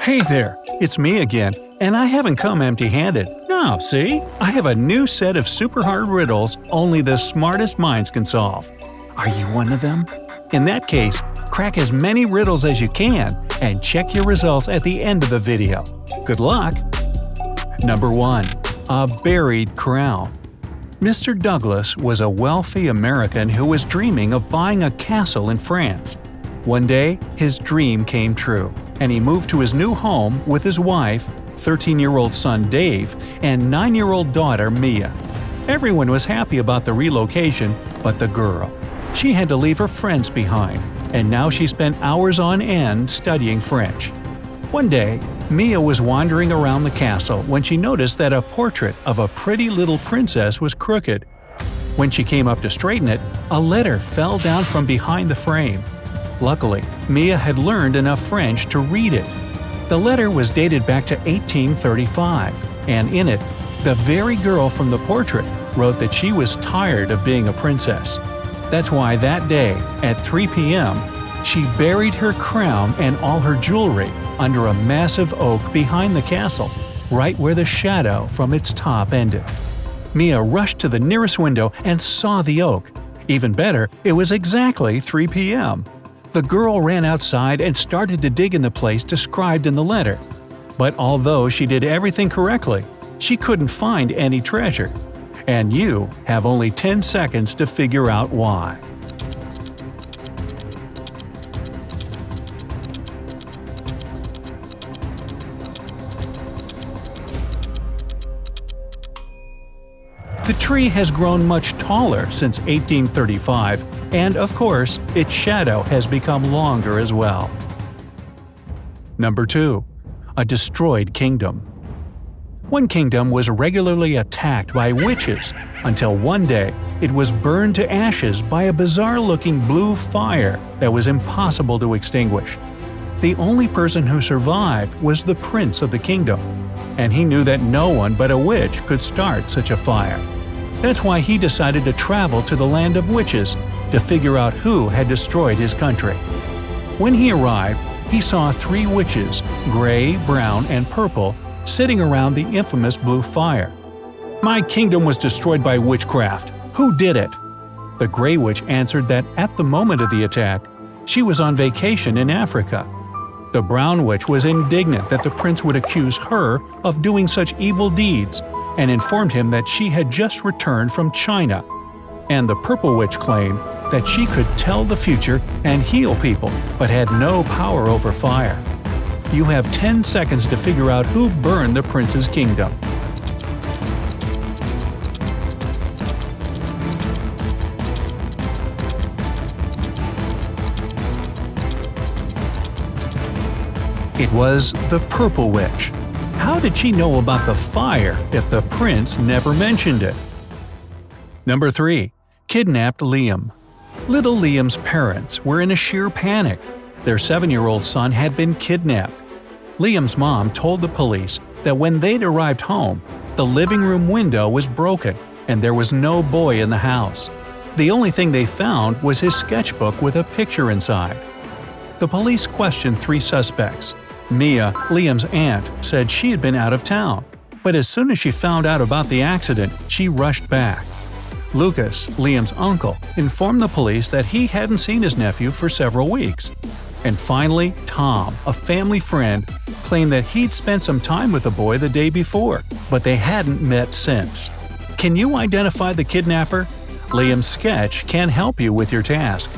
Hey there, it's me again, and I haven't come empty-handed. No, see? I have a new set of super hard riddles only the smartest minds can solve. Are you one of them? In that case, crack as many riddles as you can and check your results at the end of the video. Good luck! Number 1. A buried crown. Mr. Douglas was a wealthy American who was dreaming of buying a castle in France. One day, his dream came true, and he moved to his new home with his wife, 13-year-old son Dave, and 9-year-old daughter Mia. Everyone was happy about the relocation, but the girl. She had to leave her friends behind, and now she spent hours on end studying French. One day, Mia was wandering around the castle when she noticed that a portrait of a pretty little princess was crooked. When she came up to straighten it, a letter fell down from behind the frame. Luckily, Mia had learned enough French to read it. The letter was dated back to 1835, and in it, the very girl from the portrait wrote that she was tired of being a princess. That's why that day, at 3 p.m., she buried her crown and all her jewelry under a massive oak behind the castle, right where the shadow from its top ended. Mia rushed to the nearest window and saw the oak. Even better, it was exactly 3 p.m. The girl ran outside and started to dig in the place described in the letter. But although she did everything correctly, she couldn't find any treasure. And you have only 10 seconds to figure out why. The tree has grown much taller since 1835, and of course, its shadow has become longer as well. Number 2. A destroyed kingdom. One kingdom was regularly attacked by witches until one day it was burned to ashes by a bizarre-looking blue fire that was impossible to extinguish. The only person who survived was the prince of the kingdom, and he knew that no one but a witch could start such a fire. That's why he decided to travel to the land of witches to figure out who had destroyed his country. When he arrived, he saw 3 witches, gray, brown, and purple, sitting around the infamous blue fire. "My kingdom was destroyed by witchcraft. Who did it?" The gray witch answered that at the moment of the attack, she was on vacation in Africa. The brown witch was indignant that the prince would accuse her of doing such evil deeds, and informed him that she had just returned from China. And the purple witch claimed that she could tell the future and heal people, but had no power over fire. You have 10 seconds to figure out who burned the prince's kingdom. It was the purple witch. How did she know about the fire if the prince never mentioned it? Number 3. Kidnapped Liam. Little Liam's parents were in a sheer panic. Their 7-year-old son had been kidnapped. Liam's mom told the police that when they'd arrived home, the living room window was broken and there was no boy in the house. The only thing they found was his sketchbook with a picture inside. The police questioned 3 suspects. Mia, Liam's aunt, said she had been out of town, but as soon as she found out about the accident, she rushed back. Lucas, Liam's uncle, informed the police that he hadn't seen his nephew for several weeks. And finally, Tom, a family friend, claimed that he'd spent some time with the boy the day before, but they hadn't met since. Can you identify the kidnapper? Liam's sketch can help you with your task.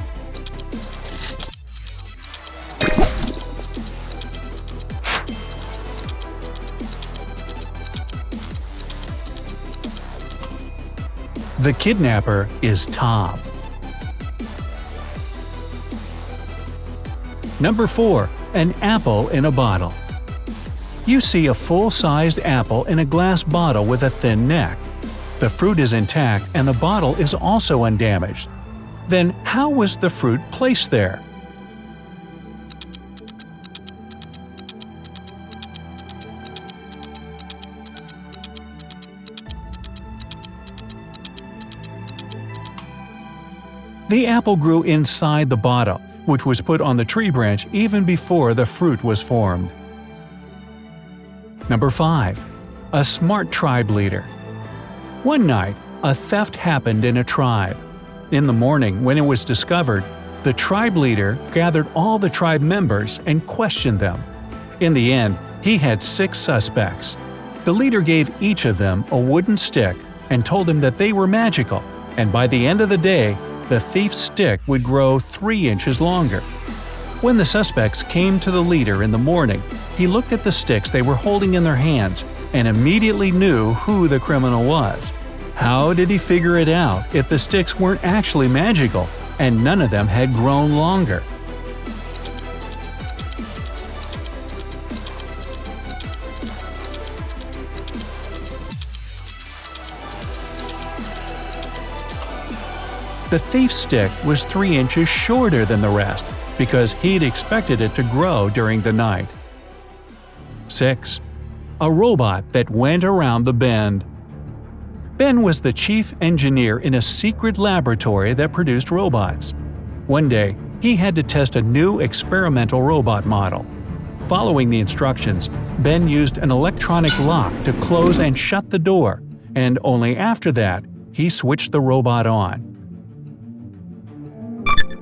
The kidnapper is Tom. Number 4. An apple in a bottle. You see a full-sized apple in a glass bottle with a thin neck. The fruit is intact and the bottle is also undamaged. Then how was the fruit placed there? The apple grew inside the bottle, which was put on the tree branch even before the fruit was formed. Number 5. A smart tribe leader. One night, a theft happened in a tribe. In the morning, when it was discovered, the tribe leader gathered all the tribe members and questioned them. In the end, he had 6 suspects. The leader gave each of them a wooden stick and told them that they were magical, and by the end of the day, the thief's stick would grow 3 inches longer. When the suspects came to the leader in the morning, he looked at the sticks they were holding in their hands and immediately knew who the criminal was. How did he figure it out if the sticks weren't actually magical and none of them had grown longer? The thief's stick was 3 inches shorter than the rest because he'd expected it to grow during the night. 6. A robot that went around the bend. Ben was the chief engineer in a secret laboratory that produced robots. One day, he had to test a new experimental robot model. Following the instructions, Ben used an electronic lock to close and shut the door, and only after that, he switched the robot on.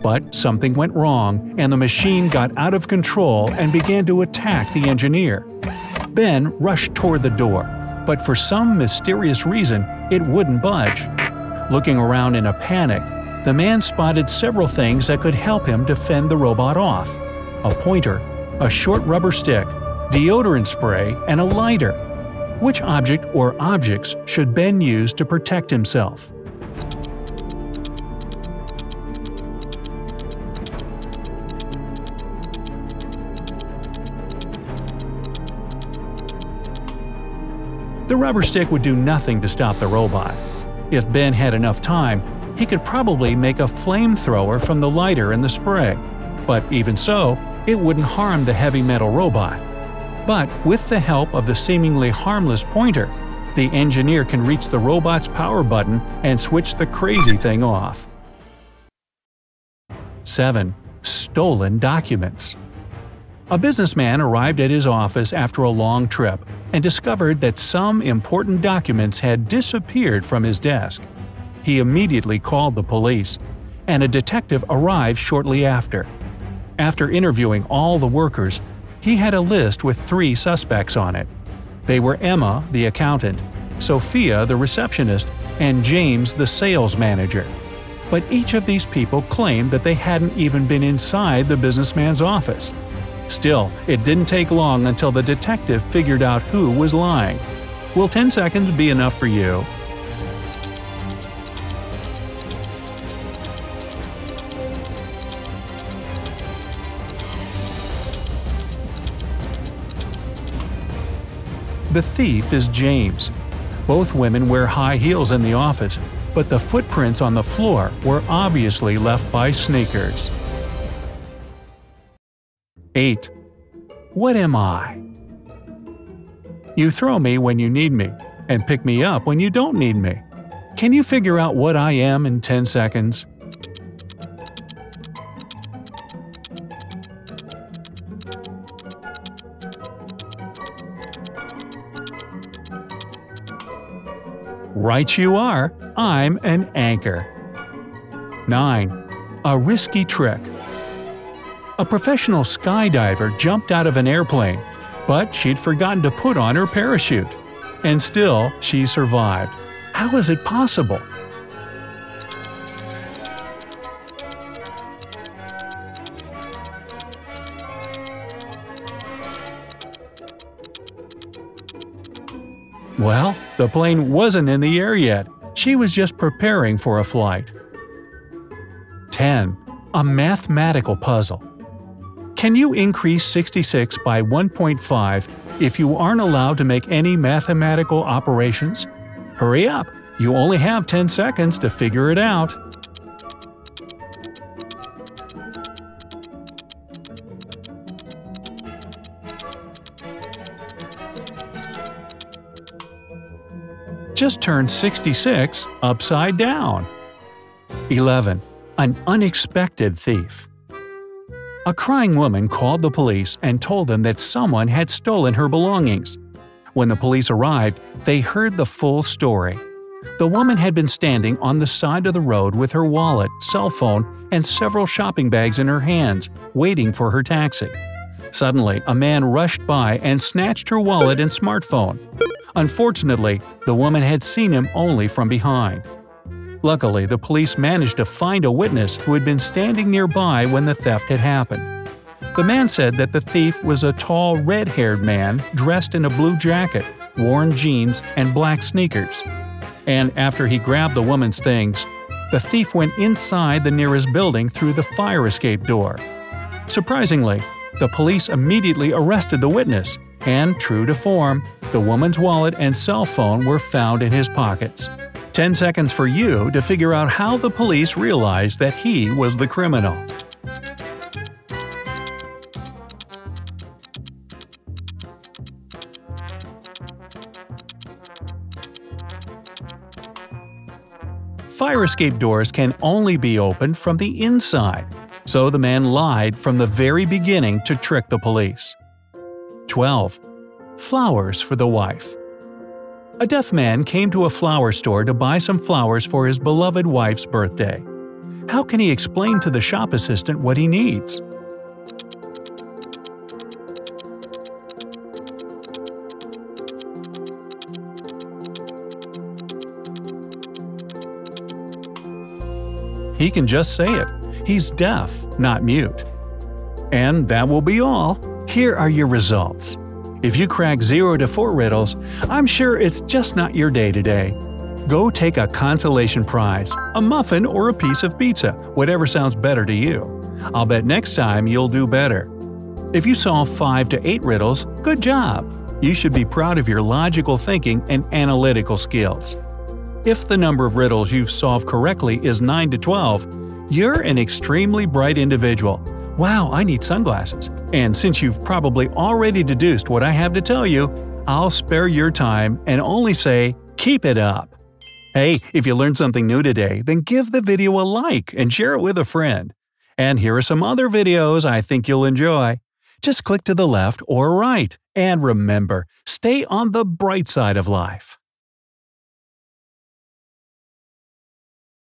But something went wrong, and the machine got out of control and began to attack the engineer. Ben rushed toward the door, but for some mysterious reason, it wouldn't budge. Looking around in a panic, the man spotted several things that could help him to fend the robot off: a pointer, a short rubber stick, deodorant spray, and a lighter. Which object or objects should Ben use to protect himself? The rubber stick would do nothing to stop the robot. If Ben had enough time, he could probably make a flamethrower from the lighter and the spray. But even so, it wouldn't harm the heavy metal robot. But with the help of the seemingly harmless pointer, the engineer can reach the robot's power button and switch the crazy thing off. 7. Stolen documents. A businessman arrived at his office after a long trip and discovered that some important documents had disappeared from his desk. He immediately called the police, and a detective arrived shortly after. After interviewing all the workers, he had a list with 3 suspects on it. They were Emma, the accountant, Sophia, the receptionist, and James, the sales manager. But each of these people claimed that they hadn't even been inside the businessman's office. Still, it didn't take long until the detective figured out who was lying. Will 10 seconds be enough for you? The thief is James. Both women wear high heels in the office, but the footprints on the floor were obviously left by sneakers. 8. What am I? You throw me when you need me, and pick me up when you don't need me. Can you figure out what I am in 10 seconds? Right you are, I'm an anchor. 9. A risky trick. A professional skydiver jumped out of an airplane, but she'd forgotten to put on her parachute. And still, she survived. How is it possible? Well, the plane wasn't in the air yet. She was just preparing for a flight. 10. A mathematical puzzle. Can you increase 66 by 1.5 if you aren't allowed to make any mathematical operations? Hurry up! You only have 10 seconds to figure it out. Just turn 66 upside down. 11. An unexpected thief. A crying woman called the police and told them that someone had stolen her belongings. When the police arrived, they heard the full story. The woman had been standing on the side of the road with her wallet, cell phone, and several shopping bags in her hands, waiting for her taxi. Suddenly, a man rushed by and snatched her wallet and smartphone. Unfortunately, the woman had seen him only from behind. Luckily, the police managed to find a witness who had been standing nearby when the theft had happened. The man said that the thief was a tall, red-haired man dressed in a blue jacket, worn jeans, and black sneakers. And after he grabbed the woman's things, the thief went inside the nearest building through the fire escape door. Surprisingly, the police immediately arrested the witness, and true to form, the woman's wallet and cell phone were found in his pockets. 10 seconds for you to figure out how the police realized that he was the criminal. Fire escape doors can only be opened from the inside, so the man lied from the very beginning to trick the police. 12. Flowers for the wife. A deaf man came to a flower store to buy some flowers for his beloved wife's birthday. How can he explain to the shop assistant what he needs? He can just say it. He's deaf, not mute. And that will be all. Here are your results. If you crack 0 to 4 riddles, I'm sure it's just not your day today. Go take a consolation prize, a muffin or a piece of pizza, whatever sounds better to you. I'll bet next time you'll do better. If you solve 5 to 8 riddles, good job! You should be proud of your logical thinking and analytical skills. If the number of riddles you've solved correctly is 9 to 12, you're an extremely bright individual. Wow, I need sunglasses. And since you've probably already deduced what I have to tell you, I'll spare your time and only say, keep it up. Hey, if you learned something new today, then give the video a like and share it with a friend. And here are some other videos I think you'll enjoy. Just click to the left or right. And remember, stay on the bright side of life.